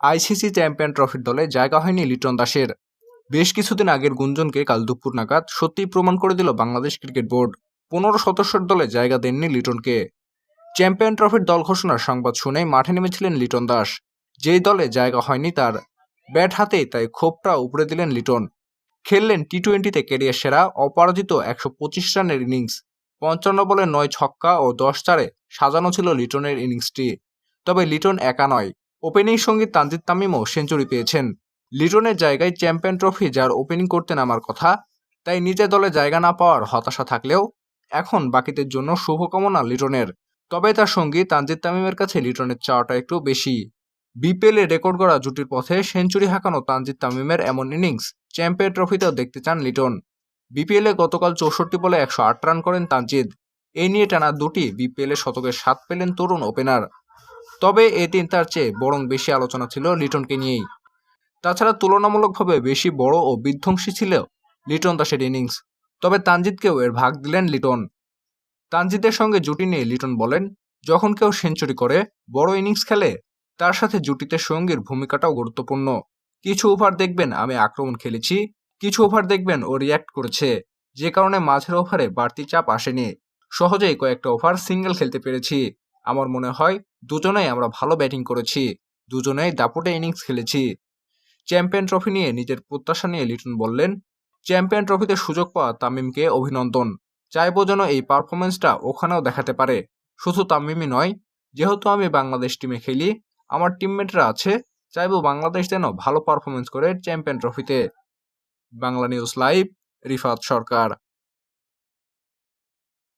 ICC champion ট্রফির দলে জায়গা হয়নি লিটন দাসের। বেশ কিছুদিন আগের গুঞ্জনকে কাল দুপুর নাগাদ সত্যিই প্রমাণ করে দিল বাংলাদেশ ক্রিকেট বোর্ড। 15 সদস্যের দলে জায়গা দেননি লিটনকে। চ্যাম্পিয়ন ট্রফির দল ঘোষণার সংবাদ শুনেই মাঠে নেমেছিলেন লিটন দাস। যেই দলে জায়গা হয়নি তার, ব্যাট হাতেই তাই ক্ষোভটা উপড়ে দিলেন লিটন। খেললেন টি-20তে ক্যারিয়ার সেরা অপরাজিত 125 রানের ইনিংস। 55 বলে 9 ছক্কা ও 10 চারে সাজানো ছিল লিটনের ইনিংসটি। তবে লিটন একা নয়, ওপেনিং সঙ্গী তানজিদ তামিমও সেঞ্চুরি পেয়েছেন। লিটনের জায়গায় চ্যাম্পিয়ন ট্রফি যার ওপেনিং করতে নামার কথা, তাই নিজের দলে জায়গা না পাওয়ার হতাশা থাকলেও এখন বাকিদের জন্য শুভকামনা লিটনের। তবে তার সঙ্গী তানজিদ তামিমের কাছে লিটনের চাওয়াটা একটু বেশি। বিপিএলে রেকর্ড গড়া জুটির পথে সেঞ্চুরি হাঁকানো তানজিদ তামিমের এমন ইনিংস চ্যাম্পিয়ন ট্রফিতেও দেখতে চান লিটন। বিপিএলে গতকাল 64 বলে 108 রান করেন তানজিদ। এই নিয়ে টানা দুটি বিপিএলে শতকের স্বাদ পেলেন তরুণ ওপেনার। তবে এদিন তার চেয়ে বরং বেশি আলোচনা ছিল লিটনকে নিয়েই। তাছাড়া তুলনামূলকভাবে বেশি বড় ও বিধ্বংসী ছিল লিটন দাসের ইনিংস। তবে তানজিদকেও এর ভাগ দিলেন লিটন। তানজিদের সঙ্গে জুটি নিয়ে লিটন বলেন, যখন কেউ সেঞ্চুরি করে, বড় ইনিংস খেলে, তার সাথে জুটিতে সঙ্গীর ভূমিকাটাও গুরুত্বপূর্ণ। কিছু ওভার দেখবেন আমি আক্রমণ খেলেছি, কিছু ওভার দেখবেন ও রিয়্যাক্ট করেছে, যে কারণে মাঝের ওভারে বাড়তি চাপ আসেনি। সহজেই কয়েকটা ওভার সিঙ্গেল খেলতে পেরেছি। আমার মনে হয় দুজনেই আমরা ভালো ব্যাটিং করেছি, দুজনেই দাপুটে ইনিংস খেলেছি। চ্যাম্পিয়ন ট্রফি নিয়ে নিজের প্রত্যাশা নিয়ে লিটন বললেন, চ্যাম্পিয়ন ট্রফিতে সুযোগ পাওয়া তামিমকে অভিনন্দন। চাইবো যেন এই পারফরমেন্সটা ওখানেও দেখাতে পারে। শুধু তামিমই নয়, যেহেতু আমি বাংলাদেশ টিমে খেলি, আমার টিমমেটরা আছে, চাইবো বাংলাদেশ যেন ভালো পারফরমেন্স করে চ্যাম্পিয়ন ট্রফিতে। বাংলা নিউজ লাইভ, রিফাত সরকার।